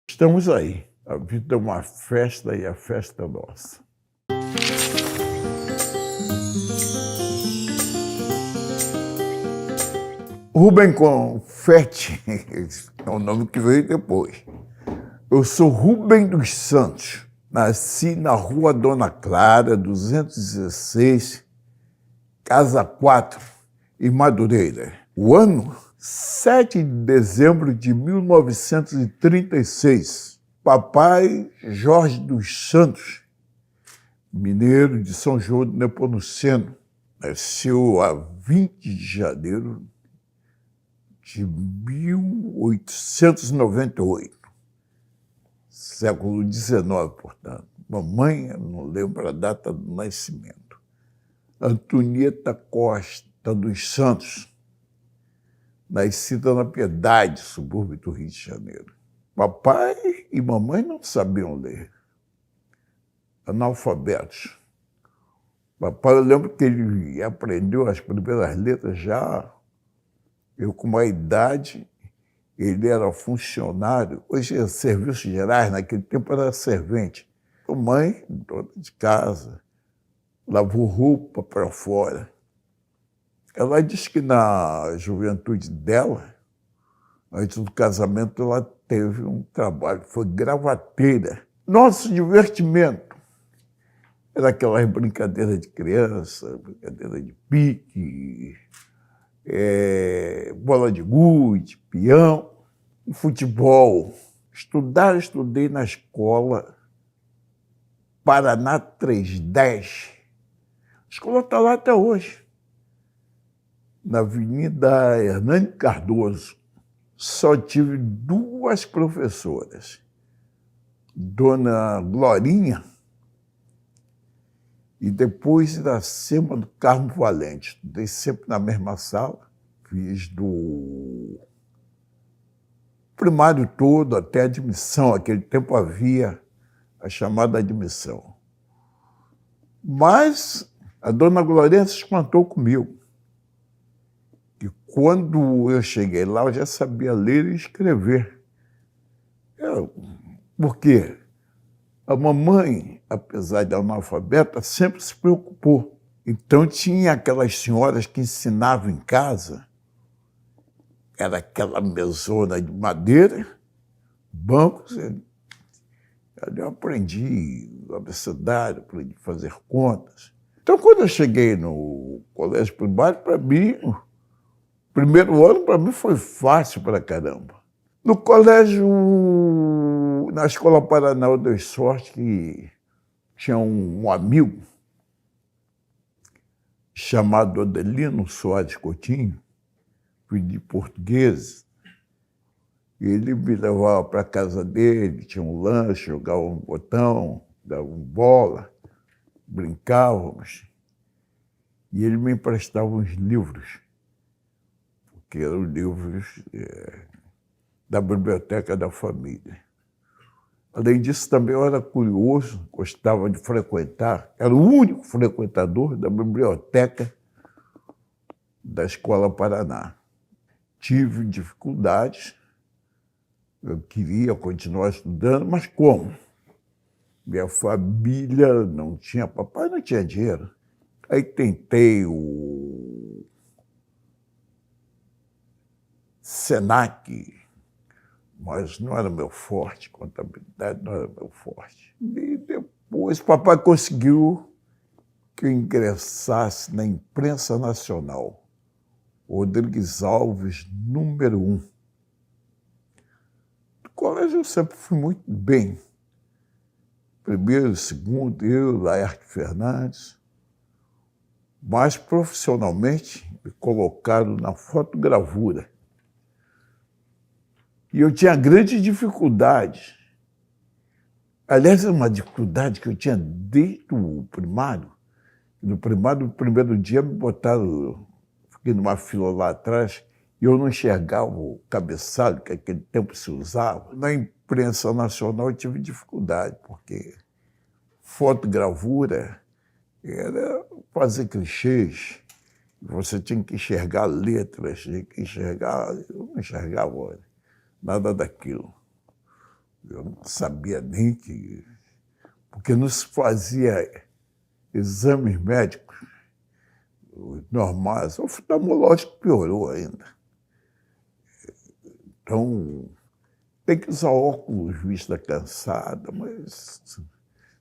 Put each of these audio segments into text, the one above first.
Estamos aí. A vida é uma festa e a festa é nossa. Rubem Confetti é o nome que veio depois. Eu sou Rubem dos Santos. Nasci na Rua Dona Clara, 216, Casa 4, em Madureira. O ano, 7 de dezembro de 1936. Papai Jorge dos Santos, mineiro de São João do Nepomuceno, nasceu a 20 de janeiro de 1898, século XIX, portanto. Mamãe, eu não lembro a data do nascimento. Antonieta Costa dos Santos, nascida na Piedade, subúrbio do Rio de Janeiro. Papai e mamãe não sabiam ler, analfabetos. Papai, eu lembro que ele aprendeu as primeiras letras já, eu com uma idade, ele era funcionário, hoje é serviços gerais, naquele tempo era servente. A mãe, dona de casa, lavou roupa para fora. Ela disse que na juventude dela, antes do casamento, ela teve um trabalho, foi gravateira. Nosso divertimento era aquelas brincadeiras de criança, brincadeira de pique, bola de gude, peão, futebol. Estudei na escola Paraná 310. A escola está lá até hoje, na Avenida Hernani Cardoso. Só tive duas professoras, Dona Glorinha e depois Iracema do Carmo Valente. Estudei sempre na mesma sala, fiz do primário todo até a admissão. Naquele tempo havia a chamada admissão. Mas a Dona Glorinha se espantou comigo. E quando eu cheguei lá, eu já sabia ler e escrever. Por quê? A mamãe, apesar de analfabeta, sempre se preocupou. Então tinha aquelas senhoras que ensinavam em casa, era aquela mesona de madeira, bancos. Ali eu aprendi abecedário, aprendi a fazer contas. Então, quando eu cheguei no colégio primário, para mim, primeiro ano, para mim, foi fácil pra caramba. No colégio, na Escola Paraná, eu dei sorte que tinha um amigo chamado Adelino Soares Coutinho, filho de português. Ele me levava para a casa dele, tinha um lanche, jogava um botão, dava bola, brincávamos. E ele me emprestava uns livros, que eram livros da biblioteca da família. Além disso, também eu era curioso, gostava de frequentar, era o único frequentador da biblioteca da Escola Paraná. Tive dificuldades, eu queria continuar estudando, mas como? Minha família não tinha, papai não tinha dinheiro. Aí tentei o Senac, mas não era meu forte, contabilidade não era meu forte. E depois papai conseguiu que eu ingressasse na imprensa nacional, Rodrigues Alves, número 1. No colégio eu sempre fui muito bem. Primeiro, segundo, eu, Laerte Fernandes. Mas profissionalmente me colocaram na fotogravura. E eu tinha grande dificuldade. Aliás, é uma dificuldade que eu tinha desde o primário. No primário, no primeiro dia, me botaram, fiquei numa fila lá atrás, e eu não enxergava o cabeçalho, que naquele tempo se usava. Na imprensa nacional eu tive dificuldade, porque fotogravura era fazer clichês. Você tinha que enxergar letras, tinha que enxergar, eu não enxergava nada daquilo. Eu não sabia nem que... Porque não se fazia exames médicos normais. O oftalmológico piorou ainda. Então, tem que usar óculos, vista cansada, mas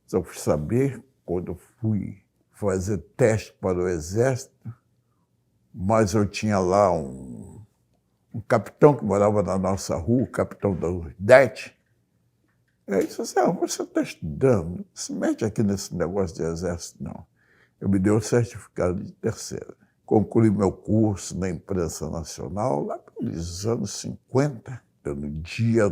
só fui saber quando eu fui fazer teste para o Exército, mas eu tinha lá um capitão que morava na nossa rua, o capitão da Urdete. Ele disse assim, você está estudando, não se mete aqui nesse negócio de Exército, não. Eu me deu o certificado de terceira. Concluí meu curso na imprensa nacional, lá pelos anos 50, no dia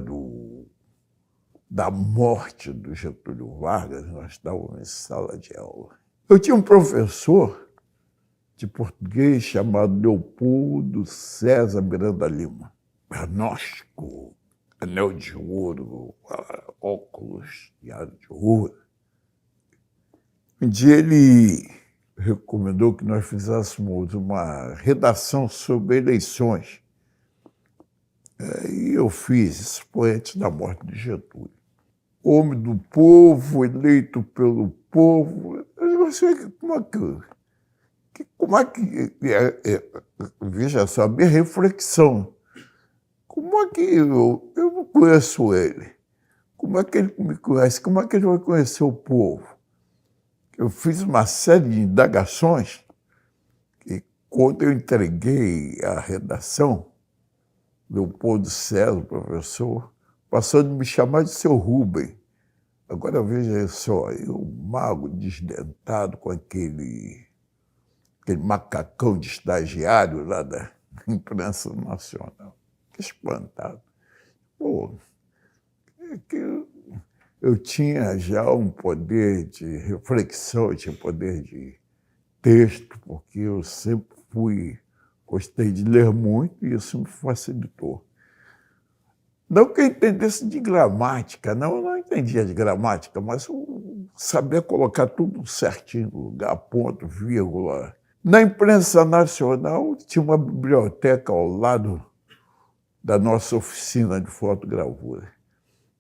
da morte do Getúlio Vargas, nós estávamos em sala de aula. Eu tinha um professor de português chamado Leopoldo César Miranda Lima, pernóstico, anel de ouro, óculos de aro de ouro. Um dia ele recomendou que nós fizéssemos uma redação sobre eleições. E eu fiz, isso foi antes da morte de Getúlio. Homem do povo, eleito pelo povo. Eu sei como é que veja só, a minha reflexão. Como é que eu não conheço ele? Como é que ele me conhece? Como é que ele vai conhecer o povo? Eu fiz uma série de indagações e quando eu entreguei a redação, Leopoldo César, o professor, passou de me chamar de seu Rubem. Agora veja só, eu mago, desdentado, com aquele macacão de estagiário lá da imprensa nacional. Que espantado. Pô, é que eu tinha já um poder de reflexão, eu tinha poder de texto, porque eu sempre gostei de ler muito e isso me facilitou. Não que eu entendesse de gramática, não, eu não entendia de gramática, mas eu sabia colocar tudo certinho no lugar, ponto, vírgula. Na imprensa nacional tinha uma biblioteca ao lado da nossa oficina de fotogravura.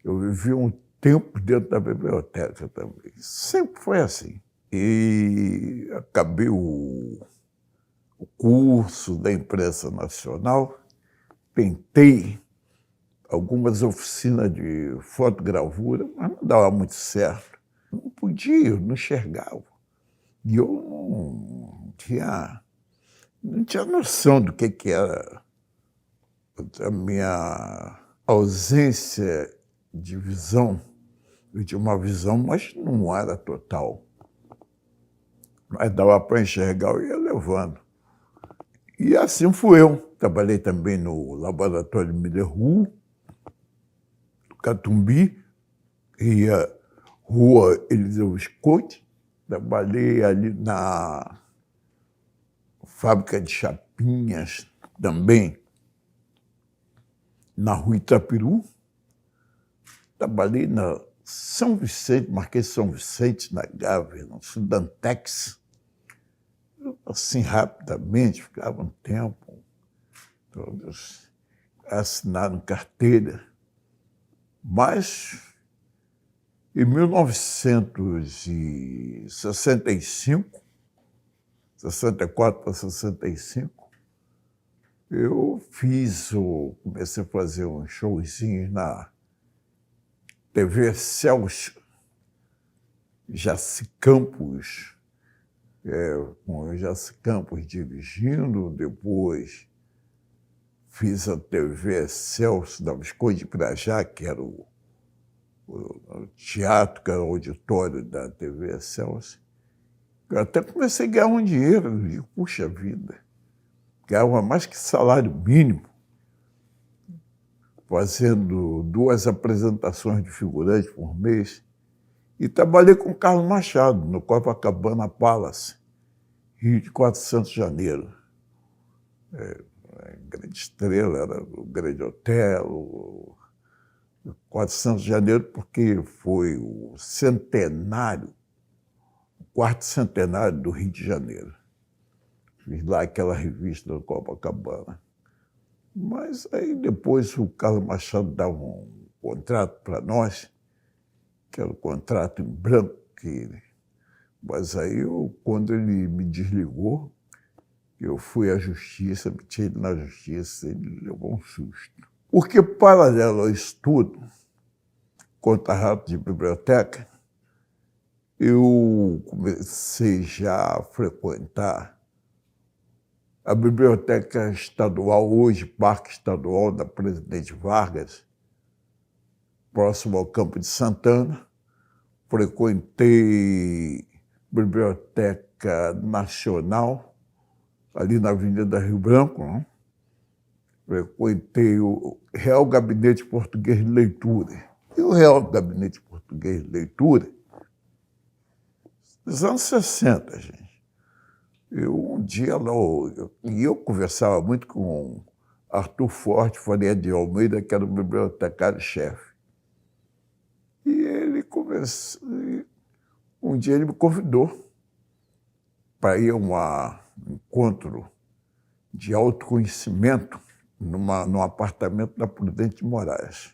Eu vivi um tempo dentro da biblioteca também. Sempre foi assim. E acabei o curso da imprensa nacional, tentei algumas oficinas de fotogravura, mas não dava muito certo. Não podia, eu não enxergava. E eu não tinha noção do que era a minha ausência de visão. Eu tinha uma visão, mas não era total. Mas dava para enxergar, eu ia levando. E assim fui eu. Trabalhei também no laboratório de Miller-Roux, Catumbi, e a Rua Eliseu Visconti. Trabalhei ali na fábrica de chapinhas também, na Rua Itapiru. Trabalhei na São Vicente, Marquês de São Vicente, na Gávea, no Sudantex. Assim, rapidamente, ficava um tempo, todos assinaram carteira. Mas, em 1965, 64 para 65, eu comecei a fazer uns showzinhos na TV Celso, Jaci Campos, com o Jaci Campos dirigindo, depois fiz a TV Celso da Visconde de Pirajá, que era o teatro, que era o auditório da TV Celso. Eu até comecei a ganhar um dinheiro, e puxa vida, ganhava mais que salário mínimo, fazendo 2 apresentações de figurante por mês. E trabalhei com Carlos Machado, no Copacabana Palace, Rio de 400 de Janeiro. A grande estrela era o Grande Hotel, o 400 de Janeiro, porque foi o centenário, o 4º centenário do Rio de Janeiro. Fiz lá aquela revista do Copacabana. Mas aí depois o Carlos Machado dava um contrato para nós, que era um contrato em branco. Mas aí, quando ele me desligou, eu fui à justiça, meti ele na justiça, ele levou um susto. Porque, paralelo ao estudo, contra rato de biblioteca, eu comecei já a frequentar a Biblioteca Estadual, hoje Parque Estadual da Presidente Vargas, próximo ao Campo de Santana. Frequentei Biblioteca Nacional, ali na Avenida Rio Branco, né? Frequentei o Real Gabinete Português de Leitura. E o Real Gabinete Português de Leitura, nos anos 60, gente. Um dia lá, eu conversava muito com Arthur Forte Faria de Almeida, que era o bibliotecário-chefe. E ele começou. Um dia ele me convidou para ir a um encontro de autoconhecimento num apartamento da Prudente de Moraes.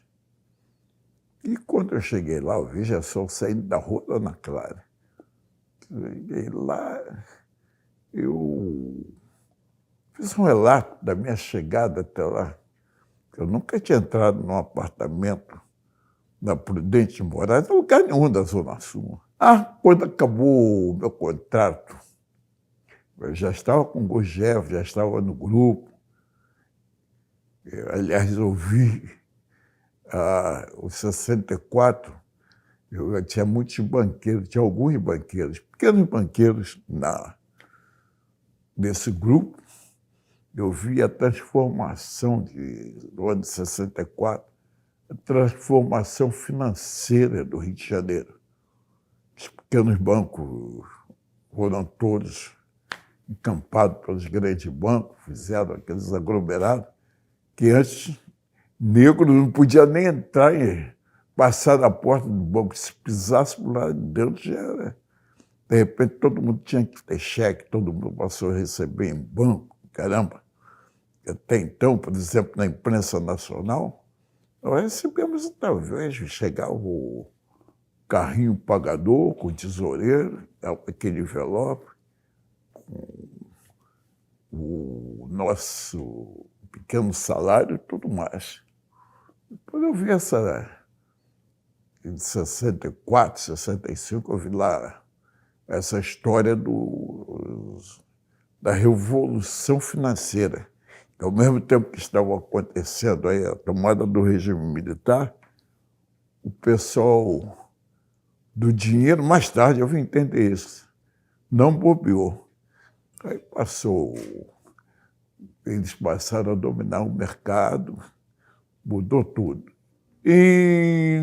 E quando eu cheguei lá, eu vi já só saindo da rua da Ana Clara. Cheguei lá, eu fiz um relato da minha chegada até lá. Eu nunca tinha entrado num apartamento da Prudente de Moraes, em lugar nenhum da Zona Sul. Quando acabou o meu contrato, eu já estava com o Gurgel, já estava no grupo. Aliás, eu vi os 64, eu tinha muitos banqueiros, tinha alguns banqueiros, pequenos banqueiros nesse grupo. Eu vi a transformação do ano de 64, a transformação financeira do Rio de Janeiro. Os pequenos bancos foram todos encampados pelos grandes bancos, fizeram aqueles aglomerados que antes negro não podia nem entrar e passar na porta do banco. Se pisasse por lá dentro, já era. De repente, todo mundo tinha que ter cheque, todo mundo passou a receber em banco. Caramba! Até então, por exemplo, na imprensa nacional, nós recebemos talvez, chegava o carrinho pagador com o tesoureiro, aquele envelope, com o nosso pequeno salário e tudo mais. Depois eu vi em 64, 65, eu vi lá essa história da revolução financeira. Ao mesmo tempo que estava acontecendo aí a tomada do regime militar, o pessoal do dinheiro, mais tarde eu vim entender isso, não bobeou. Aí eles passaram a dominar o mercado, mudou tudo. Em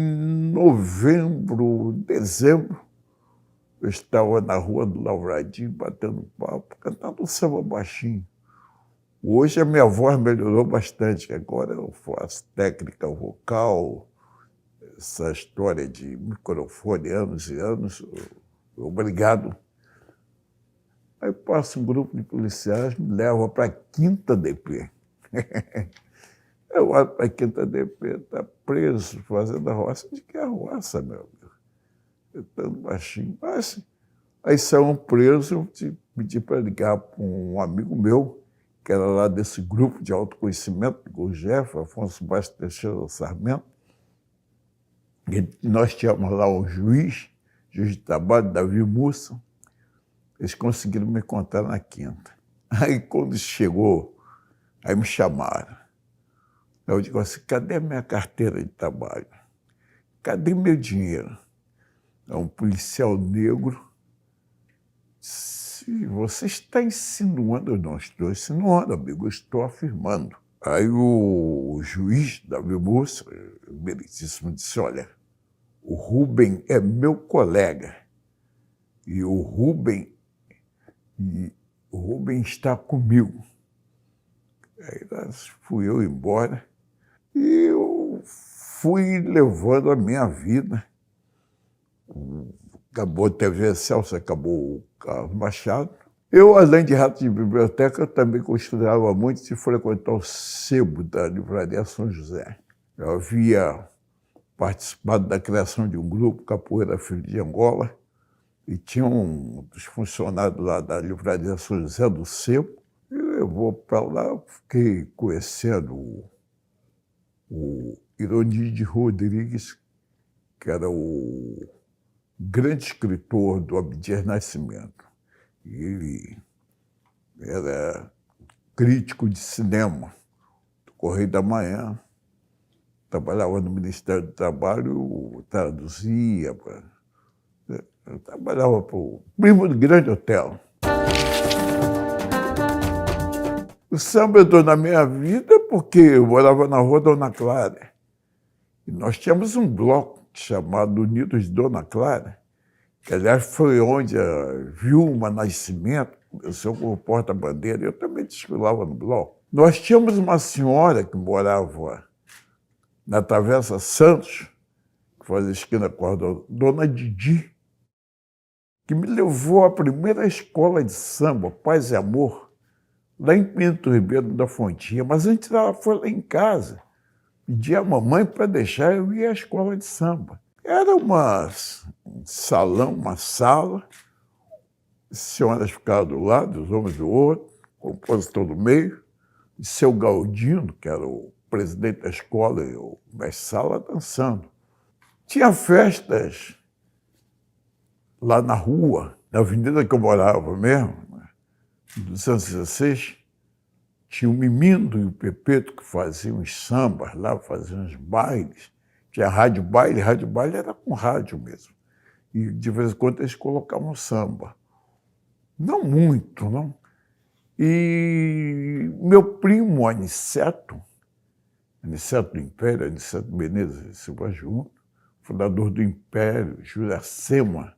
novembro, dezembro, eu estava na Rua do Lavradinho, batendo papo, cantando um samba baixinho. Hoje a minha voz melhorou bastante, agora eu faço técnica vocal, essa história de microfone, anos e anos, obrigado. Aí passa um grupo de policiais, me leva para a 5ª DP. Eu olho para a 5ª DP, está preso, fazendo a roça. De que é a roça, meu amigo? Eu estou baixinho. Mas aí saiu preso, eu pedi para ligar para um amigo meu, que era lá desse grupo de autoconhecimento, do Gurgel, Afonso Bastos Teixeira Sarmento. E nós tínhamos lá um juiz de trabalho, Davi Mussa. Eles conseguiram me encontrar na 5ª. Aí, quando chegou, aí me chamaram. Eu digo assim, cadê minha carteira de trabalho? Cadê meu dinheiro? É um policial negro. Se você está insinuando, eu não estou insinuando, amigo, eu estou afirmando. Aí o juiz, Davi Mussa, meritíssimo, disse, olha, o Rubem é meu colega. E o Rubem está comigo. Aí fui eu embora e eu fui levando a minha vida. Acabou a TV Celso, acabou o Carlos Machado. Eu, além de rato de biblioteca, também gostava muito de frequentar o sebo da Livraria São José. Eu havia participado da criação de um grupo, Capoeira Filho de Angola, e tinha um dos funcionários lá da Livraria São José do Sebo, eu vou para lá, fiquei conhecendo o Ironi Rodrigues, que era o grande escritor do Abdias Nascimento. Ele era crítico de cinema do Correio da Manhã, trabalhava no Ministério do Trabalho, traduzia, eu trabalhava para o Primo do Grande Hotel. O samba entrou na minha vida porque eu morava na rua Dona Clara. E nós tínhamos um bloco chamado Unidos de Dona Clara, que, aliás, foi onde a Vilma Nascimento começou como porta-bandeira. Eu também desfilava no bloco. Nós tínhamos uma senhora que morava na Travessa Santos, que fazia esquina com a Dona Didi, que me levou à primeira escola de samba, Paz e Amor, lá em Pinto Ribeiro da Fontinha. Mas antes ela foi lá em casa, pedi à mamãe para deixar eu ir à escola de samba. Era um salão, uma sala, as senhoras ficavam do lado, os homens do outro, o compositor do meio, e seu Galdino, que era o presidente da escola, e o mestre-sala dançando. Tinha festas lá na rua, na avenida que eu morava mesmo, 216, tinha o Mimindo e o Pepeto que faziam uns sambas lá, faziam uns bailes. Tinha rádio baile era com rádio mesmo. E de vez em quando eles colocavam samba. Não muito, não. E meu primo Aniceto do Império, Aniceto Menezes de Silva Júnior, fundador do Império, Juracema,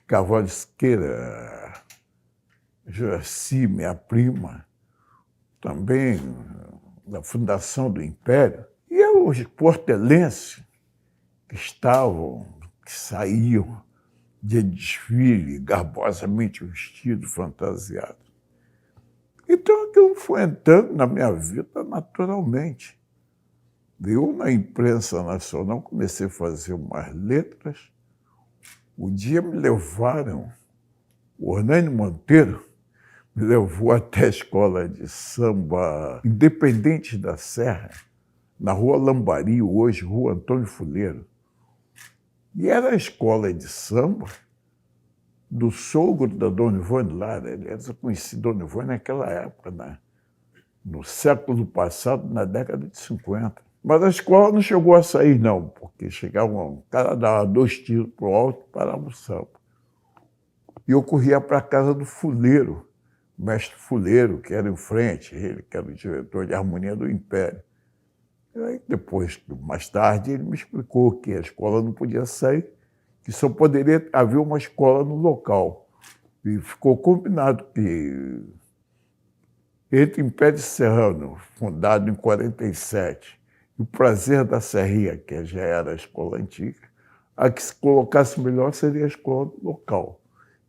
Carvalho Siqueira, Juraci, minha prima, também da fundação do Império, e os portelenses que saíam de desfile, garbosamente vestidos, fantasiados. Então aquilo foi entrando na minha vida naturalmente. Eu, na imprensa nacional, comecei a fazer umas letras. Um dia me levaram, o Ornane Monteiro me levou até a escola de samba Independente da Serra, na Rua Lambari, hoje Rua Antônio Fuleiro. E era a escola de samba do sogro da Dona Ivone Lara. Aliás, eu conheci Dona Ivone naquela época, né? No século passado, na década de 50. Mas a escola não chegou a sair, não, porque chegava um cara, dava 2 tiros para o alto e parava o samba. E eu corria para a casa do Fuleiro, o mestre Fuleiro, que era em frente, ele que era o diretor de harmonia do Império. E aí, depois, mais tarde, ele me explicou que a escola não podia sair, que só poderia haver uma escola no local. E ficou combinado que, entre Império Serrano, fundado em 47, e o Prazer da Serrinha, que já era a escola antiga, a que se colocasse melhor seria a escola local.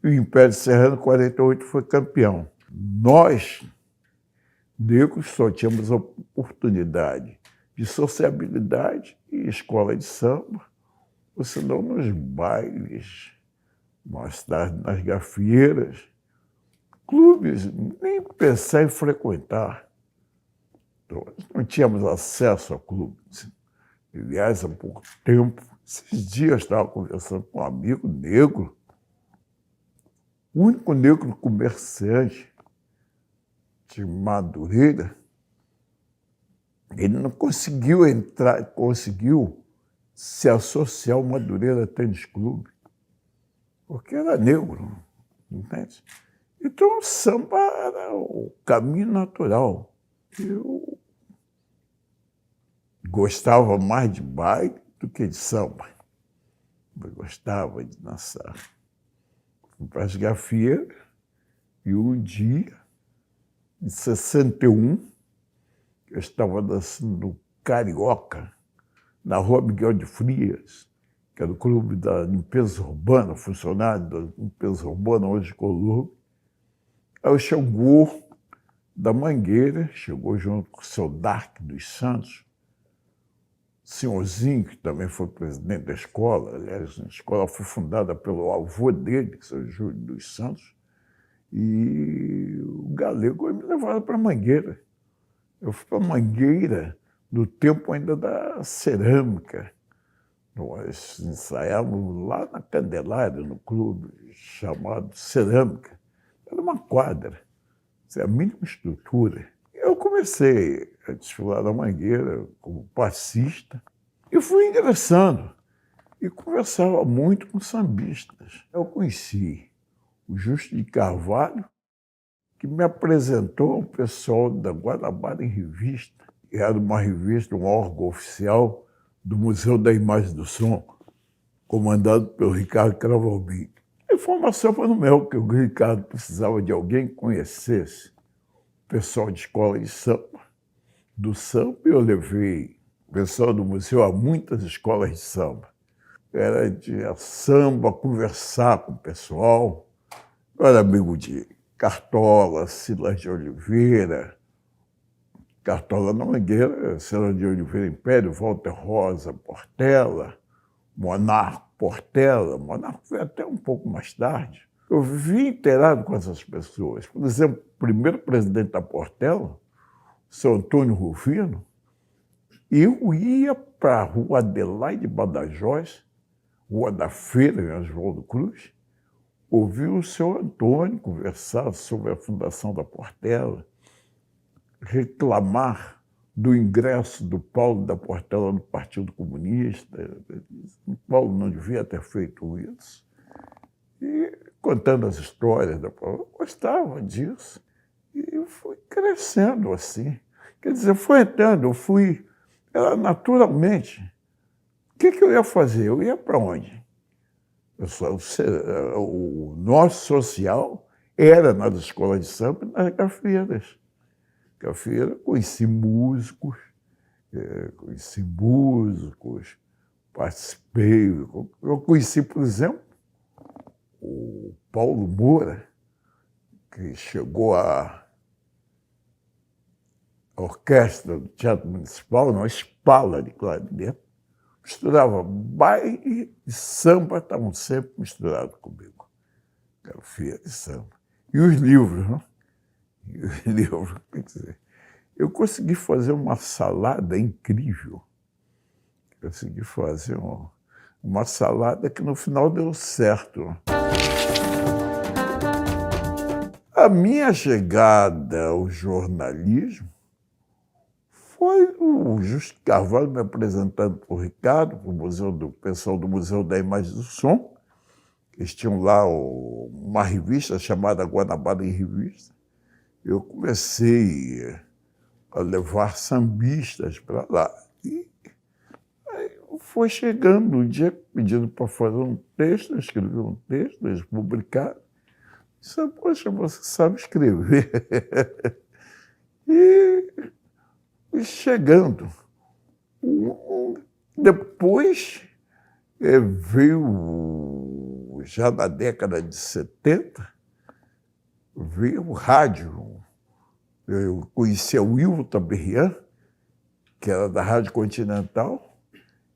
E o Império Serrano, em 48, foi campeão. Nós, negros, só tínhamos a oportunidade de sociabilidade e escola de samba, ou senão nos bailes, mais tarde nas gafieiras, clubes, nem pensar em frequentar. Então, não tínhamos acesso a clubes. Aliás, há pouco tempo, esses dias eu estava conversando com um amigo negro, o único negro comerciante de Madureira. Ele não conseguiu se associar ao Madureira Tênis Clube, porque era negro, entende? Então o samba era o caminho natural. Eu gostava mais de baile do que de samba. Eu gostava de dançar. Fui para as gafieiras e um dia, em 61, eu estava dançando Carioca, na Rua Miguel de Frias, que era o clube da limpeza urbana, funcionário da limpeza urbana, hoje Colombo. Aí o Xangô da Mangueira chegou junto com o seu Dark dos Santos senhorzinho, que também foi presidente da escola, aliás, a escola foi fundada pelo avô dele, que é o Júlio dos Santos, e o Galego me levaram para Mangueira. Eu fui para Mangueira no tempo ainda da cerâmica. Nós ensaiávamos lá na Candelária, no clube chamado Cerâmica. Era uma quadra, a mínima estrutura. Eu comecei a desfilar na Mangueira como passista e fui ingressando e conversava muito com sambistas. Eu conheci o Justo de Carvalho, que me apresentou ao pessoal da Guanabara em Revista, que era uma revista, um órgão oficial do Museu da Imagem do Som, comandado pelo Ricardo Cravalbim. A informação foi no meu, que o Ricardo precisava de alguém que conhecesse o pessoal de escola de samba. Do samba eu levei o pessoal do museu a muitas escolas de samba. Era de samba, conversar com o pessoal. Eu era amigo de Cartola, Silas de Oliveira, Cartola na Mangueira, Silas de Oliveira Império, Walter Rosa, Portela, Monarco Portela. Monarco foi até um pouco mais tarde. Eu vivi inteirado com essas pessoas. Por exemplo, o primeiro presidente da Portela, seu Antônio Rufino, eu ia para a Rua Adelaide Badajoz, Rua da Feira, em Oswaldo Cruz, ouvir o seu Antônio conversar sobre a fundação da Portela, reclamar do ingresso do Paulo da Portela no Partido Comunista. O Paulo não devia ter feito isso. E contando as histórias da Paulo, eu gostava disso. E fui crescendo assim. Quer dizer, foi entrando, eu fui naturalmente. O que eu ia fazer? Eu ia para onde? O nosso social era nas escolas de samba e nas gafieras. Gafieira, conheci músicos, participei. Eu conheci, por exemplo, o Paulo Moura, que chegou à orquestra do Teatro Municipal, numa espala de clarinete, misturava baile e samba, estavam sempre misturados comigo. Gafieira e samba. E os livros, né? E os livros, quer dizer, eu consegui fazer uma salada incrível. Consegui fazer uma salada que no final deu certo. A minha chegada ao jornalismo foi o Justo Carvalho me apresentando para o Ricardo, para o pessoal do Museu da Imagem do Som. Eles tinham lá uma revista chamada Guanabara em Revista. Eu comecei a levar sambistas para lá. E aí foi chegando um dia pedindo para fazer um texto, eu escrevi um texto, eles publicaram. Disse, poxa, você sabe escrever. E chegando. Depois veio, já na década de 70, veio o rádio. Eu conhecia o Wilton Berrian, que era da Rádio Continental.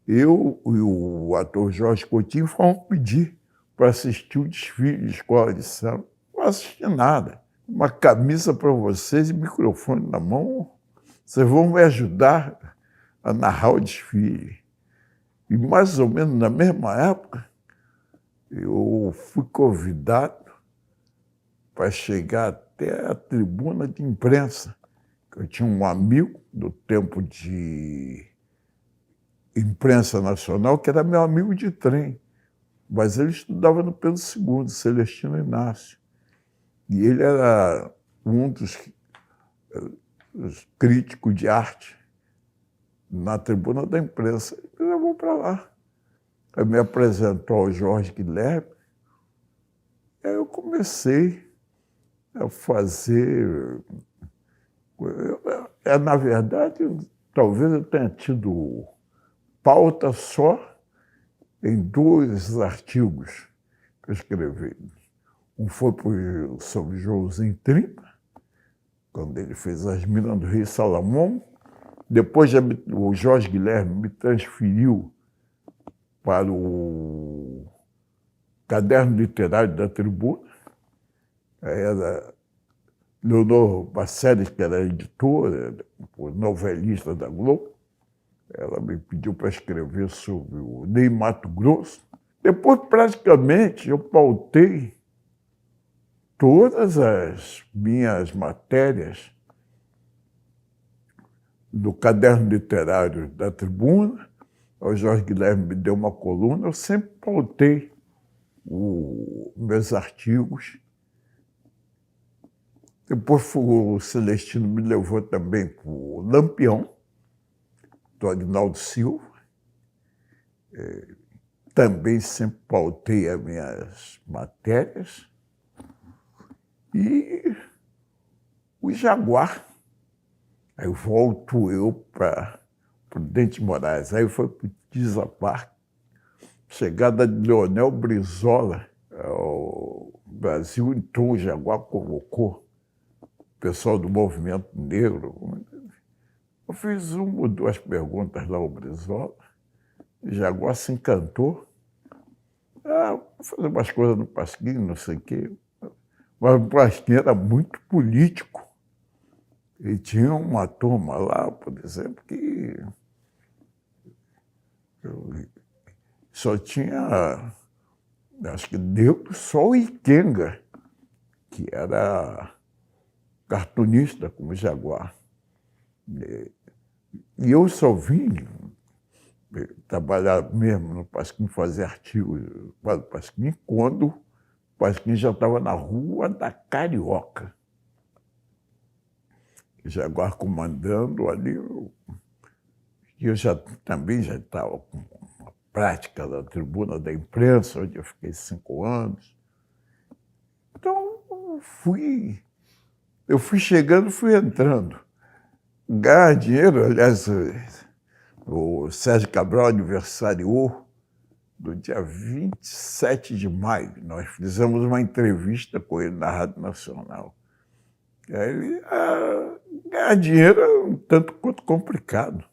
Eu e o ator Jorge Coutinho fomos pedir para assistir o desfile de escola de samba. Não assisti nada. Uma camisa para vocês e microfone na mão. Vocês vão me ajudar a narrar o desfile. E mais ou menos na mesma época, eu fui convidado para chegar até a tribuna de imprensa. Eu tinha um amigo do tempo de imprensa nacional, que era meu amigo de trem, mas ele estudava no Pedro II, Celestino Inácio. E ele era um dos críticos de arte na tribuna da imprensa. Ele me levou para lá. Ele me apresentou ao Jorge Guilherme. Aí eu comecei a fazer... Na verdade, talvez eu tenha tido pauta só em 2 artigos que eu escrevi. Um foi sobre Joãozinho Trimpa, quando ele fez As Minas do Rio Salomão, Depois o Jorge Guilherme me transferiu para o Caderno Literário da Tribuna. Era Leonor Baceres, que era editora, novelista da Globo. Ela me pediu para escrever sobre o Ney Matogrosso. Depois, praticamente, eu pautei todas as minhas matérias do Caderno Literário da Tribuna. O Jorge Guilherme me deu uma coluna, eu sempre pautei meus artigos. Depois o Celestino me levou também para o Lampião, do Agnaldo Silva. Também sempre pautei as minhas matérias. E o Jaguar. Aí volto eu para Prudente Moraes. Aí foi para o Desaparque. Chegada de Leonel Brizola ao Brasil, então o Jaguar convocou o pessoal do movimento negro. Eu fiz uma ou duas perguntas lá ao Brizola. O Jaguar se encantou. Vou fazer umas coisas no Pasquim, não sei o quê. Mas o Pasquim era muito político. E tinha uma turma lá, por exemplo, que só tinha, acho que negro, só o Ikenga, que era cartunista como Jaguar. E eu só vim trabalhar mesmo no Pasquim, fazer artigos para o Pasquim, quando o Pasquim já estava na Rua da Carioca. Jaguar comandando ali, eu também já estava com a prática da tribuna da imprensa, onde eu fiquei 5 anos. Então, eu fui chegando, fui entrando. Ganhar dinheiro, aliás, o Sérgio Cabral aniversariou no dia 27 de maio. Nós fizemos uma entrevista com ele na Rádio Nacional. E aí, ganhar dinheiro é um tanto quanto complicado.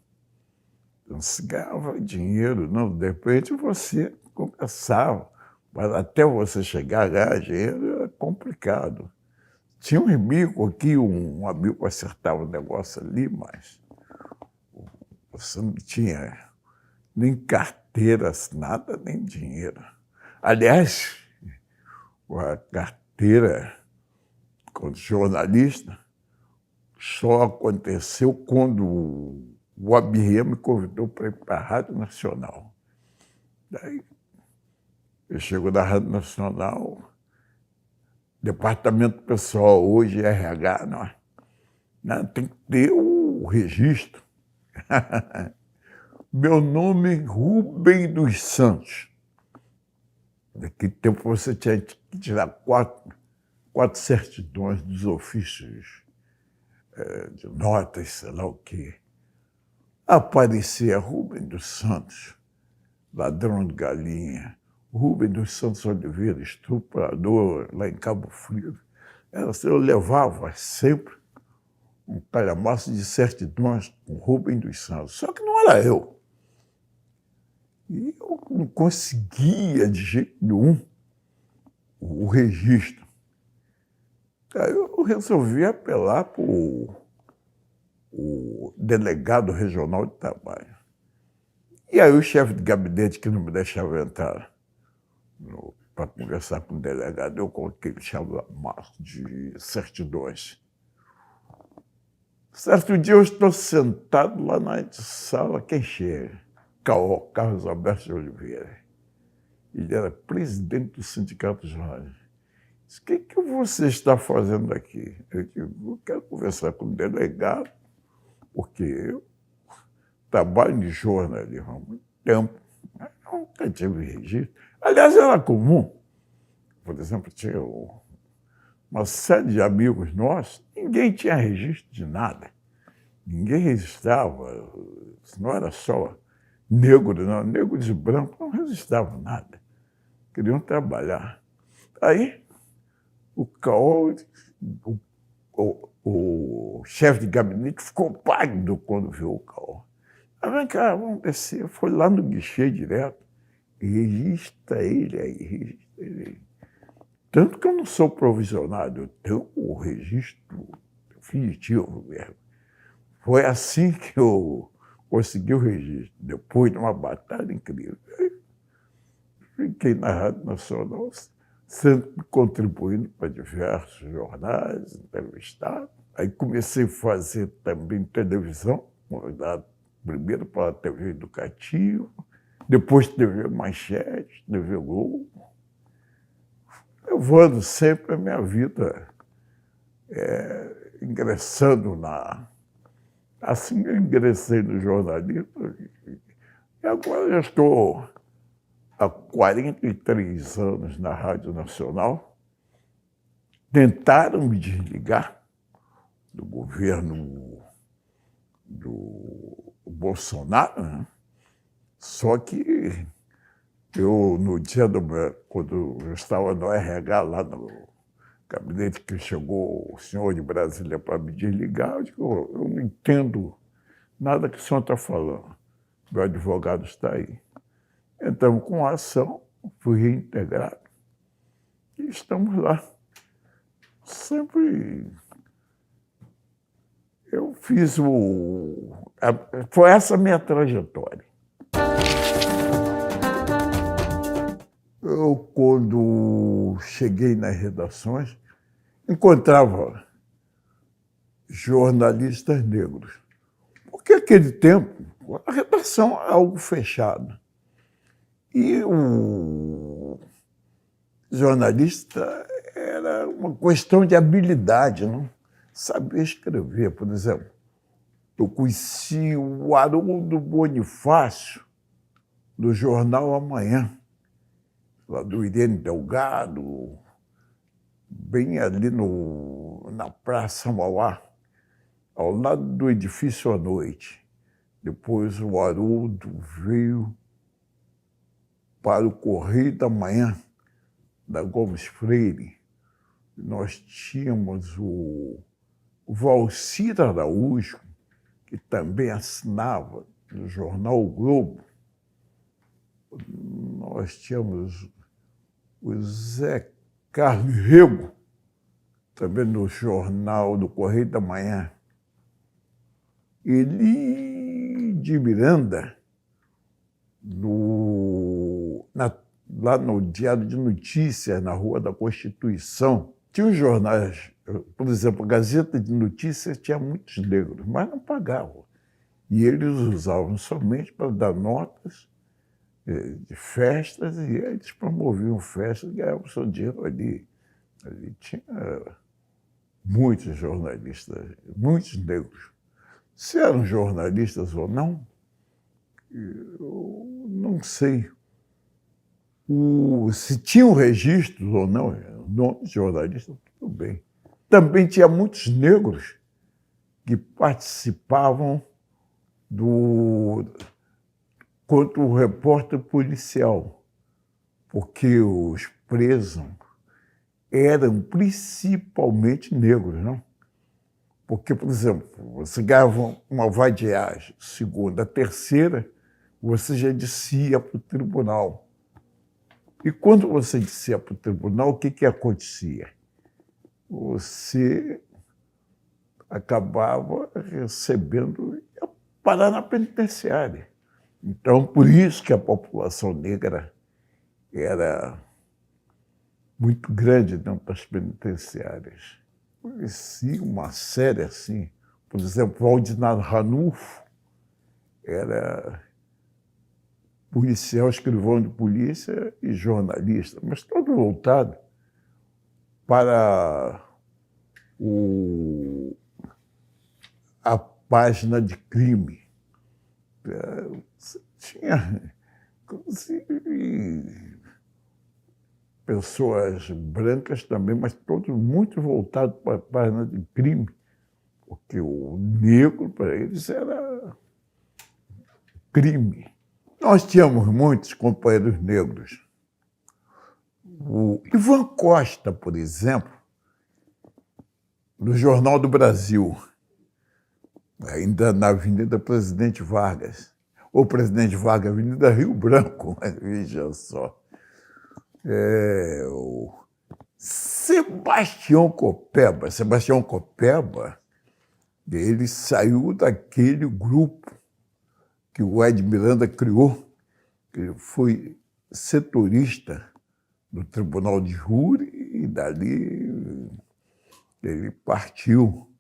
Não se ganhava dinheiro, não. De repente você começava, mas até você chegar a ganhar dinheiro era complicado. Tinha um amigo aqui, um amigo acertava o negócio ali, mas você não tinha nem carteira assinada, nem dinheiro. Aliás, a carteira como jornalista só aconteceu quando o Abirré me convidou para ir para a Rádio Nacional. Daí eu chego na Rádio Nacional, departamento pessoal, hoje RH, não é? Não, tem que ter o registro. Meu nome é Rubem dos Santos. Naquele tempo você tinha que tirar quatro certidões dos ofícios de notas, sei lá o quê. Aparecia Rubem dos Santos, ladrão de galinha, Rubem dos Santos Oliveira, estuprador, lá em Cabo Frio. Eu levava sempre um calhamaço de certidões com Rubem dos Santos, só que não era eu. E eu não conseguia de jeito nenhum o registro. Aí eu resolvi apelar para o delegado regional de trabalho. E aí o chefe de gabinete, que não me deixava entrar para conversar com o delegado, eu coloquei ele chamado de certidões. Certo dia eu estou sentado lá na sala, quem chega? Carlos Alberto de Oliveira. Ele era presidente do Sindicato Jornalista. Disse, o que você está fazendo aqui? Eu digo, eu quero conversar com o delegado, porque eu trabalho de jornalismo há muito tempo, mas nunca tive registro. Aliás, era comum. Por exemplo, tinha uma série de amigos nossos, ninguém tinha registro de nada. Ninguém registrava, não era só negro, não. Negros e brancos não registravam nada. Queriam trabalhar. Aí, o O chefe de gabinete ficou pálido quando viu o carro. Vem cá, vamos descer. Foi lá no guichê direto. E registra ele aí, registra ele aí. Tanto que eu não sou provisionado, eu tenho o registro definitivo mesmo. Foi assim que eu consegui o registro, depois de uma batalha incrível. Fiquei na Rádio Nacional, sempre contribuindo para diversos jornais, entrevistado. Aí comecei a fazer também televisão, primeiro para a TV Educativa, depois TV Manchete, TV Globo. Levando sempre a minha vida, ingressando na... Assim eu ingressei no jornalismo, e agora eu estou há 43 anos na Rádio Nacional. Tentaram me desligar do governo do Bolsonaro, né? Só que eu, no dia quando eu estava no RH, lá no gabinete que chegou o senhor de Brasília para me desligar, eu digo, eu não entendo nada que o senhor está falando. Meu advogado está aí. Então, com a ação, fui reintegrado. E estamos lá. Sempre eu fiz foi essa a minha trajetória. Eu, quando cheguei nas redações, encontrava jornalistas negros. Porque naquele tempo, a redação é algo fechado. E o jornalista era uma questão de habilidade, não? Saber escrever, por exemplo. Eu conheci o Haroldo Bonifácio, do jornal Amanhã, lá do Irene Delgado, bem ali na Praça Mauá, ao lado do edifício à noite. Depois o Haroldo veio para o Correio da Manhã, da Gomes Freire. Nós tínhamos o Valcir Araújo, que também assinava no jornal O Globo. Nós tínhamos o Zé Carlos Rego, também no jornal do Correio da Manhã. Eli de Miranda, lá no Diário de Notícias, na Rua da Constituição. Tinha os jornais, por exemplo, a Gazeta de Notícias tinha muitos negros, mas não pagavam. E eles usavam somente para dar notas de festas, e eles promoviam festas e ganhavam seu dinheiro ali. Ali tinha muitos jornalistas, muitos negros. Se eram jornalistas ou não, eu não sei. Se tinham registros ou não, nome de jornalista, tudo bem. Também tinha muitos negros que participavam contra o repórter policial, porque os presos eram principalmente negros, não? Porque, por exemplo, você ganhava uma vadiagem, segunda, terceira, você já descia para o tribunal. E quando você descia para o tribunal, o que acontecia? Você acabava recebendo, ia parar na penitenciária. Então, por isso que a população negra era muito grande dentro das penitenciárias. Conheci uma série assim, por exemplo, Valdinado Ranulfo era policial, escrivão de polícia e jornalista, mas todo voltado para a página de crime. Tinha, inclusive, pessoas brancas também, mas todos muito voltados para a página de crime, porque o negro, para eles, era crime. Nós tínhamos muitos companheiros negros. O Ivan Costa, por exemplo, no Jornal do Brasil, ainda na Avenida Presidente Vargas, ou Presidente Vargas, Avenida Rio Branco, veja só. O Sebastião Copeba. Sebastião Copeba, ele saiu daquele grupo que o Ed Miranda criou, que foi setorista do Tribunal de Júri, e dali ele partiu.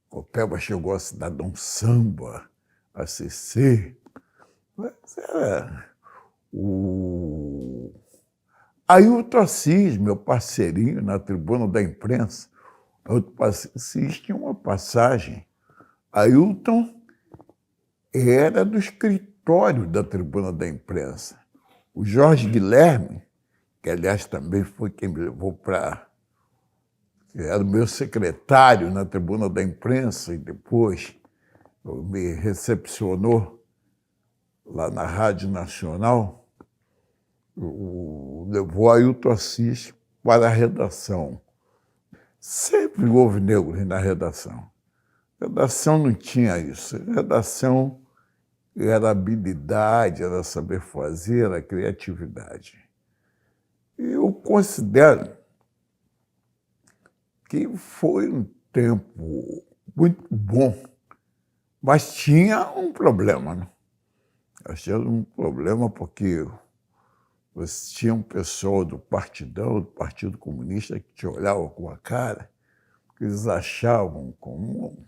Copeba chegou a Cidadão Samba, a CC. Mas o Ailton Assis, meu parceirinho na Tribuna da Imprensa, Ailton Assis tinha uma passagem. Ailton era do escritório da Tribuna da Imprensa. O Jorge Guilherme, que aliás também foi quem me levou para... era o meu secretário na Tribuna da Imprensa e depois me recepcionou lá na Rádio Nacional, levou Ailton Assis para a redação. Sempre houve negros na redação. A redação não tinha isso. A redação era habilidade, era saber fazer, era criatividade. Eu considero que foi um tempo muito bom, mas tinha um problema, né? Tinha um problema porque você tinha um pessoal do Partidão, do Partido Comunista, que te olhava com a cara, que eles achavam como...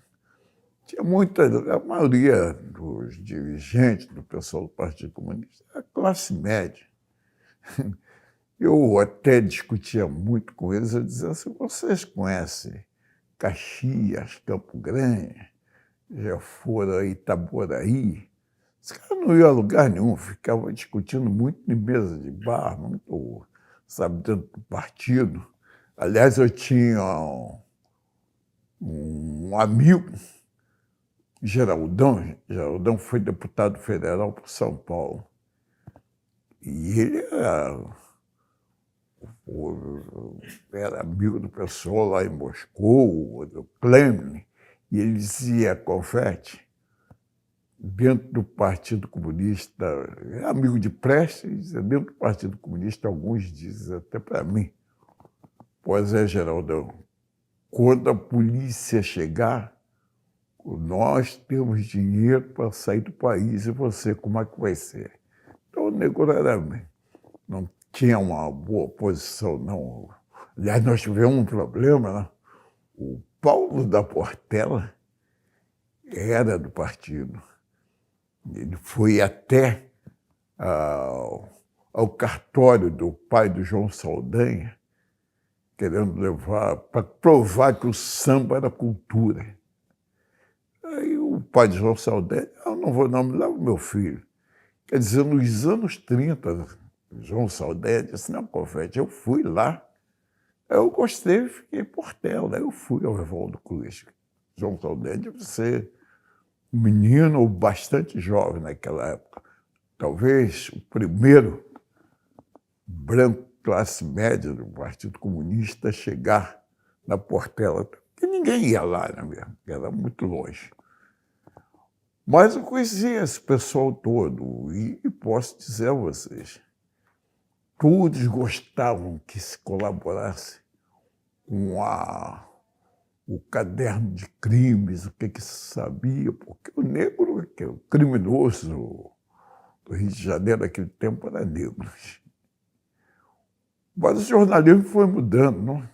Tinha a maioria dos dirigentes do pessoal do Partido Comunista era classe média. Eu até discutia muito com eles, eu dizia assim, vocês conhecem Caxias, Campo Grande, já foram a Itaboraí? Os caras não iam a lugar nenhum, ficavam discutindo muito em mesa de bar, muito, sabe, dentro do partido. Aliás, eu tinha um amigo, Geraldão foi deputado federal por São Paulo. E ele era amigo do pessoal lá em Moscou, do Kremlin, e ele dizia, Confete, dentro do Partido Comunista, é amigo de Prestes, dentro do Partido Comunista, alguns dizem até para mim, pois é, Geraldão, quando a polícia chegar, nós temos dinheiro para sair do país, e você, como é que vai ser? Então, o negro não tinha uma boa posição, não. Aliás, nós tivemos um problema, né? O Paulo da Portela era do partido. Ele foi até ao cartório do pai do João Saldanha, querendo levar, para provar que o samba era cultura. Aí o pai de João Saldanha, eu não vou não, me leva o meu filho. Quer dizer, nos anos 30, João Saldanha disse, não, Confete, eu fui lá, eu gostei, fiquei em Portela, eu fui ao Evaldo Cruz. João Saldanha deve ser um menino bastante jovem naquela época. Talvez o primeiro branco classe média do Partido Comunista a chegar na Portela, porque ninguém ia lá, né, mesmo, era muito longe. Mas eu conhecia esse pessoal todo e posso dizer a vocês, todos gostavam que se colaborasse com o caderno de crimes, o que se sabia, porque o negro, que é o criminoso do Rio de Janeiro naquele tempo, era negro. Mas o jornalismo foi mudando, não?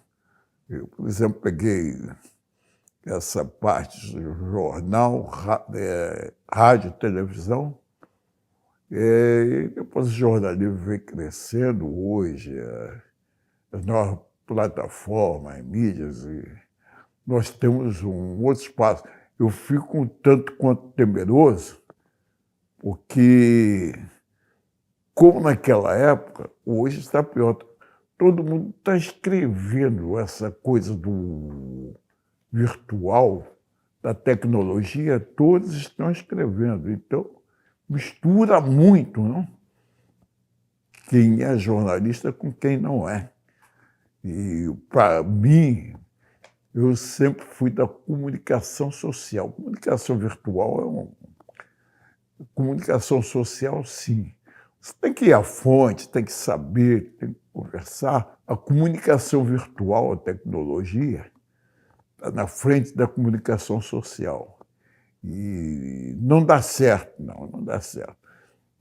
Eu, por exemplo, peguei essa parte do jornal, rádio e televisão, e depois o jornalismo vem crescendo hoje, as novas plataformas, mídias, e nós temos um outro espaço. Eu fico um tanto quanto temeroso, porque, como naquela época, hoje está pior. Todo mundo está escrevendo essa coisa do virtual, da tecnologia, todos estão escrevendo. Então, mistura muito, não? Quem é jornalista com quem não é. E, para mim, Eu sempre fui da comunicação social. Comunicação virtual comunicação social, sim. Você tem que ir à fonte, tem que saber, tem que conversar. A comunicação virtual, a tecnologia, está na frente da comunicação social. E não dá certo, não dá certo.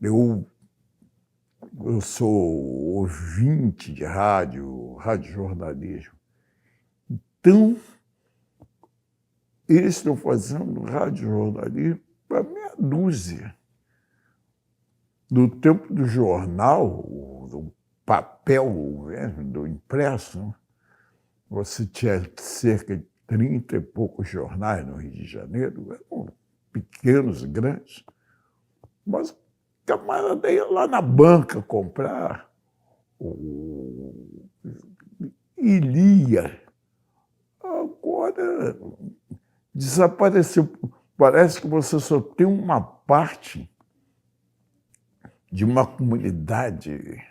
Eu sou ouvinte de rádio jornalismo. Então, eles estão fazendo rádio-jornalismo para meia dúzia. No tempo do jornal, do papel mesmo, do impresso, você tinha cerca de 30 e poucos jornais no Rio de Janeiro, eram pequenos, grandes, mas o camarada ia lá na banca comprar e lia. Agora desapareceu. Parece que você só tem uma parte de uma comunidade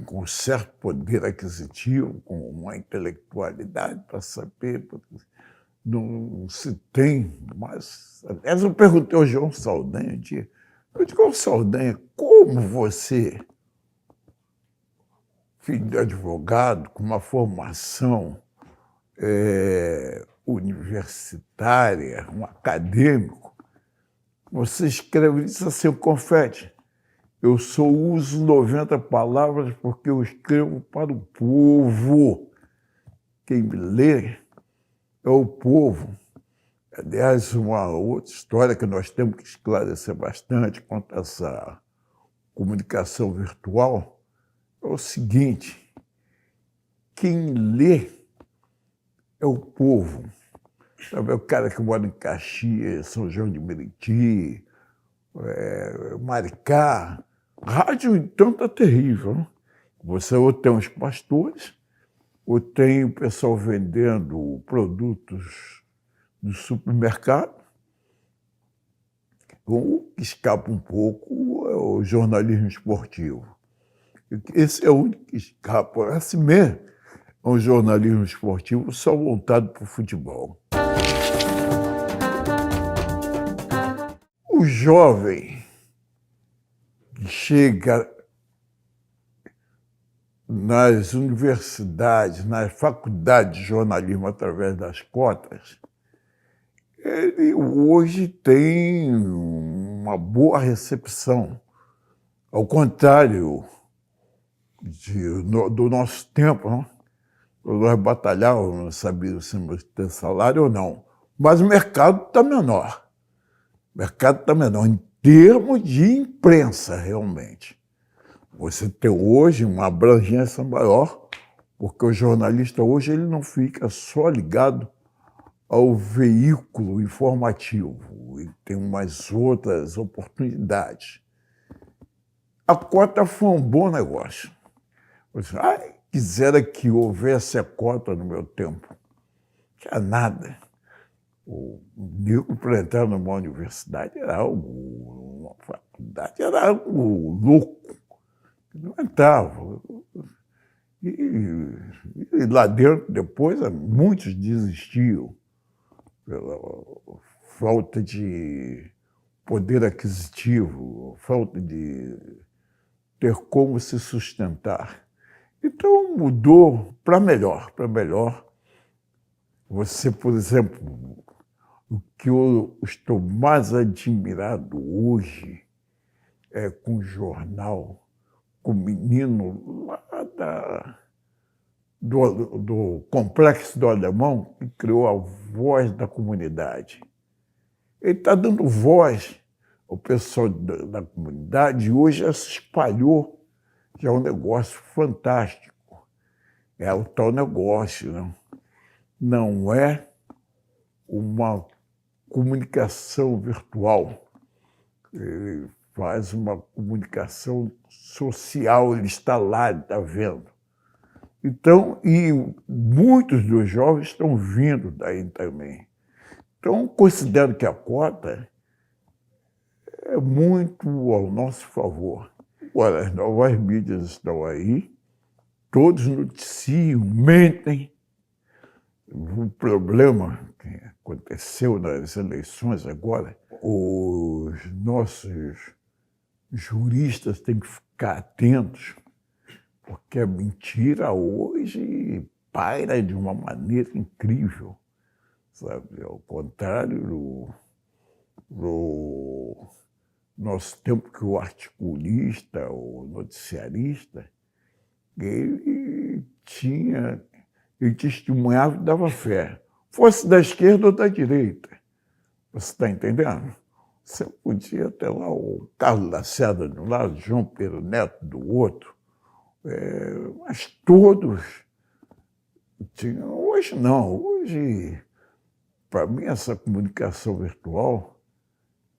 com certo poder aquisitivo, com uma intelectualidade para saber. Não se tem, mas... Aliás, eu perguntei ao João Saldanha um dia, eu digo ao Saldanha, como você, filho de advogado, com uma formação universitária, um acadêmico, você escreve isso assim, o confete. Eu só uso 90 palavras porque eu escrevo para o povo. Quem me lê é o povo. Aliás, uma outra história que nós temos que esclarecer bastante quanto a essa comunicação virtual é o seguinte: quem lê é o povo. Sabe, o cara que mora em Caxias, São João de Meriti, Maricá. Rádio, então, está terrível. Né? Você ou tem os pastores, ou tem o pessoal vendendo produtos do supermercado, ou que escapa um pouco é o jornalismo esportivo. Esse é o único que escapa. Assim mesmo, é um jornalismo esportivo só voltado para o futebol. O jovem que chega nas universidades, nas faculdades de jornalismo através das cotas, ele hoje tem uma boa recepção. Ao contrário do nosso tempo, não? Nós batalhávamos, não sabíamos se íamos ter salário ou não. Mas o mercado está menor. O mercado está menor em termos de imprensa, realmente. Você tem hoje uma abrangência maior, porque o jornalista hoje ele não fica só ligado ao veículo informativo, ele tem umas outras oportunidades. A cota foi um bom negócio. Você, quisera que houvesse a cota no meu tempo. Não tinha nada. O nego para entrar numa universidade era algo, uma faculdade era algo louco. Não entrava. E lá dentro, depois, muitos desistiam pela falta de poder aquisitivo, falta de ter como se sustentar. Então, mudou para melhor, para melhor. Você, por exemplo, o que eu estou mais admirado hoje é com o jornal, com o menino lá do Complexo do Alemão, que criou a Voz da Comunidade. Ele está dando voz ao pessoal da comunidade e hoje já se espalhou, já é um negócio fantástico. É o tal negócio, não? Não é uma comunicação virtual. Ele faz uma comunicação social, ele está lá, ele está vendo. Então, e muitos dos jovens estão vindo daí também. Então, considero que a cota é muito ao nosso favor. Agora, as novas mídias estão aí, todos noticiam, mentem. O problema que aconteceu nas eleições agora, os nossos juristas têm que ficar atentos, porque a mentira hoje paira de uma maneira incrível, sabe? Ao contrário do nosso tempo que o articulista, o noticiarista, ele testemunhava e dava fé. Fosse da esquerda ou da direita. Você está entendendo? Você podia ter lá o Carlos Lacerda de um lado, João Pedro Neto do outro, mas todos tinham. Hoje não. Hoje, para mim, essa comunicação virtual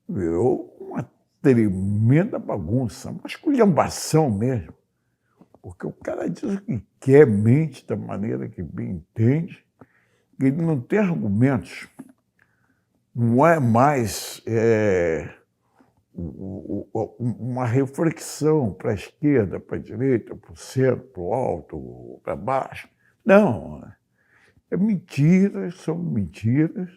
virou uma tremenda bagunça, uma esculhambação mesmo. Porque o cara diz o que quer, mente da maneira que bem entende, ele não tem argumentos. Não é mais uma reflexão para a esquerda, para a direita, para o centro, para o alto, para baixo. Não, é mentiras, são mentiras.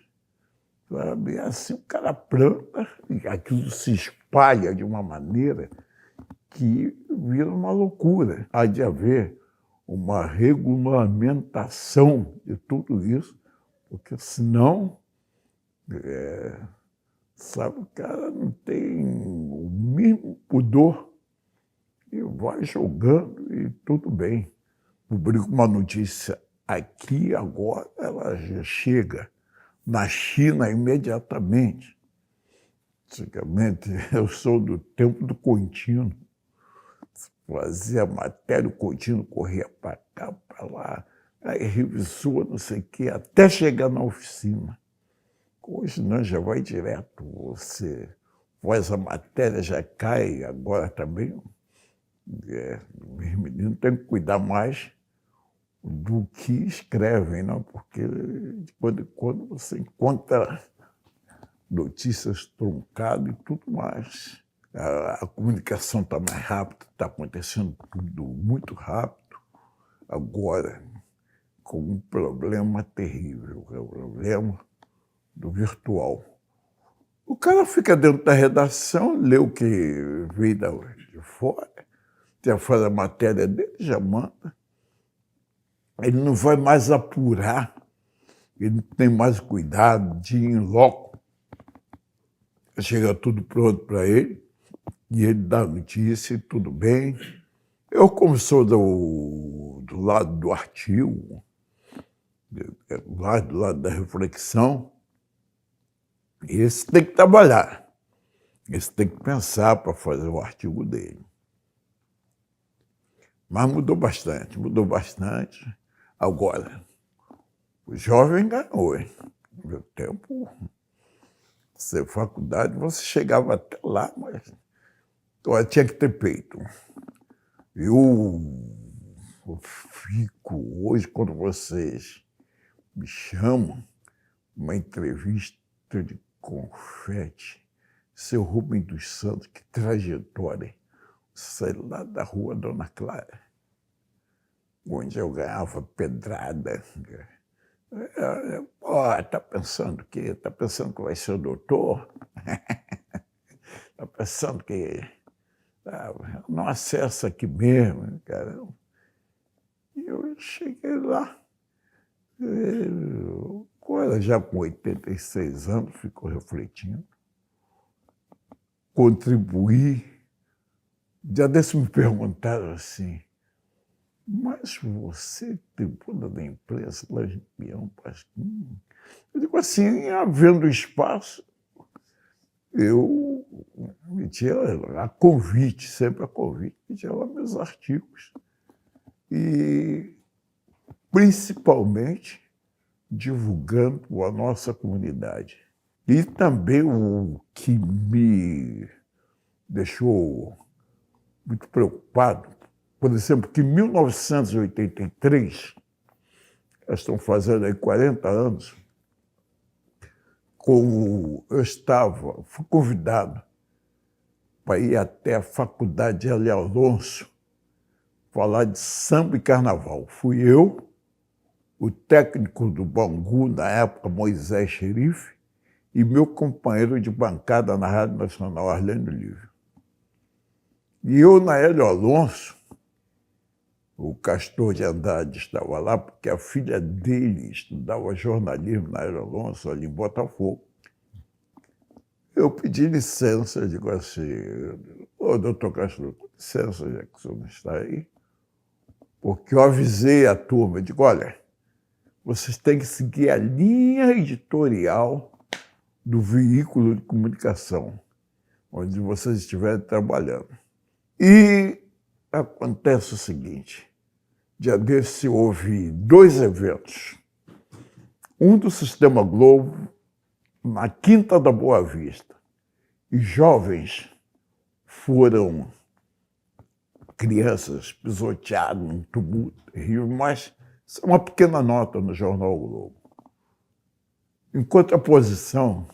Sabe? Assim o cara planta e aquilo se espalha de uma maneira que vira uma loucura. Há de haver uma regulamentação de tudo isso, porque senão, sabe, o cara não tem o mínimo pudor e vai jogando e tudo bem. Publico uma notícia aqui agora, ela já chega na China imediatamente. Antigamente, eu sou do tempo do contínuo. Fazia matéria, o contínuo corria para cá, para lá, aí revisou, não sei o quê, até chegar na oficina. Hoje não, já vai direto. Você faz a matéria, já cai, agora também. Os meninos têm que cuidar mais do que escrevem, não? Porque de quando em quando você encontra notícias truncadas e tudo mais. A comunicação está mais rápida, está acontecendo tudo muito rápido. Agora, com um problema terrível, que é o problema do virtual. O cara fica dentro da redação, lê o que veio de fora, já faz a matéria dele, já manda. Ele não vai mais apurar, ele não tem mais cuidado de ir em loco. Chega tudo pronto para ele, e ele dá a notícia e tudo bem. Eu, como sou do lado do artigo, do lado da reflexão, esse tem que trabalhar, esse tem que pensar para fazer o artigo dele. Mas mudou bastante, mudou bastante. Agora, o jovem ganhou, hein? No meu tempo, ser faculdade, você chegava até lá, mas tinha que ter peito. Eu fico hoje, quando vocês me chamam, uma entrevista de confete, seu Rubens dos Santos, que trajetória, sai lá da rua Dona Clara, onde eu ganhava pedrada. Tá pensando o quê? Está pensando que vai ser doutor? Está pensando que não acessa aqui mesmo, cara. E eu cheguei lá, agora já com 86 anos, fico refletindo, contribuí. Já desse me perguntaram assim, mas você tem toda da imprensa, lá de Peão, Pasquim. Eu digo assim, havendo espaço, eu metia a convite, sempre a convite, metia lá meus artigos. E, principalmente, divulgando a nossa comunidade. E também o que me deixou muito preocupado, por exemplo, que em 1983, elas estão fazendo aí 40 anos, fui convidado para ir até a Faculdade L. Alonso falar de samba e carnaval. Fui eu, o técnico do Bangu, na época, Moisés Xerife, e meu companheiro de bancada na Rádio Nacional, Arlênio Lívio. E eu, na Hélio Alonso, o Castor de Andrade estava lá, porque a filha dele estudava jornalismo na Hélio Alonso, ali em Botafogo. Eu pedi licença, digo assim, ô, doutor Castor, com licença, já que o senhor não está aí, porque eu avisei a turma, eu digo, olha, vocês têm que seguir a linha editorial do veículo de comunicação, onde vocês estiverem trabalhando. E acontece o seguinte, dia desse houve 2 eventos, um do Sistema Globo, na Quinta da Boa Vista, e jovens foram crianças pisoteadas num tumulto terrível, mas isso é uma pequena nota no Jornal Globo. Em contraposição,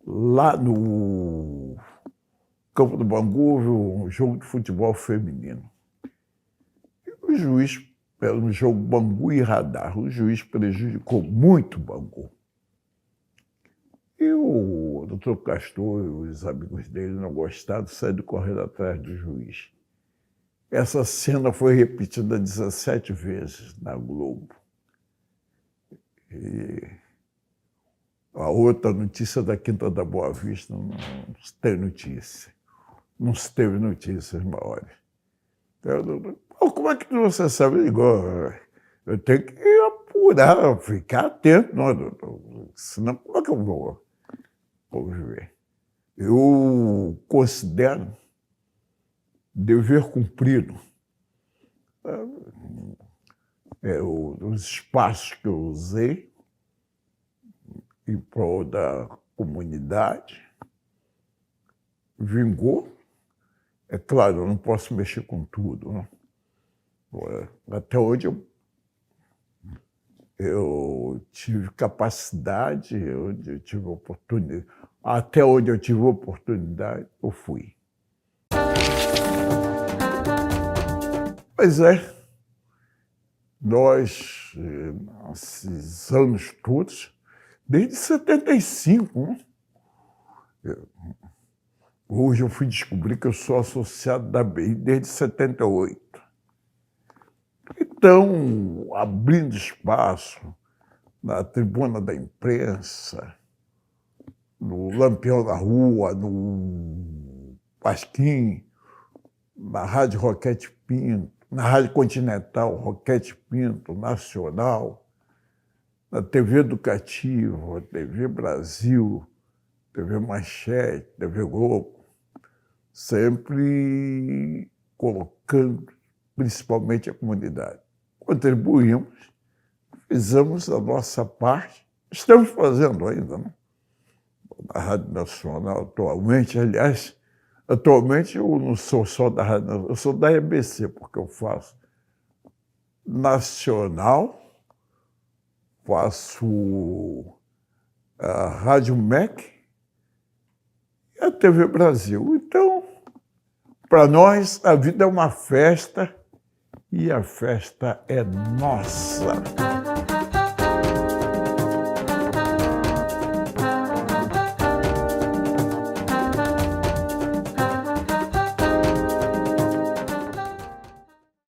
lá no Campo do Bangu, houve um jogo de futebol feminino. E o juiz, era um jogo Bangu e Radar, o juiz prejudicou muito o Bangu. E o doutor Castor e os amigos dele não gostaram, saíram correndo atrás do juiz. Essa cena foi repetida 17 vezes na Globo. E a outra notícia da Quinta da Boa Vista não se tem notícia. Não se teve notícias maiores. Como é que você sabe? Eu tenho que apurar, ficar atento, não, doutor. Senão, como é que eu vou ver? Eu considero dever cumprido os espaços que eu usei em prol da comunidade. Vingou. É claro, eu não posso mexer com tudo, né? Até hoje eu tive capacidade, eu tive oportunidade. Até onde eu tive oportunidade, eu fui. Pois é, nós, nesses anos todos, desde 75, né? Hoje eu fui descobrir que eu sou associado da BI desde 78. Então, abrindo espaço na tribuna da imprensa, no Lampião da Rua, no Pasquim, na Rádio Roquete Pinto, na Rádio Continental, Roquete Pinto, Nacional, na TV Educativa, TV Brasil, TV Manchete, TV Globo, sempre colocando principalmente a comunidade. Contribuímos, fizemos a nossa parte, estamos fazendo ainda, né? Na Rádio Nacional atualmente, aliás, atualmente eu não sou só da Rádio Nacional, eu sou da EBC, porque eu faço nacional, faço a Rádio MEC e a TV Brasil. Então, para nós, a vida é uma festa e a festa é nossa.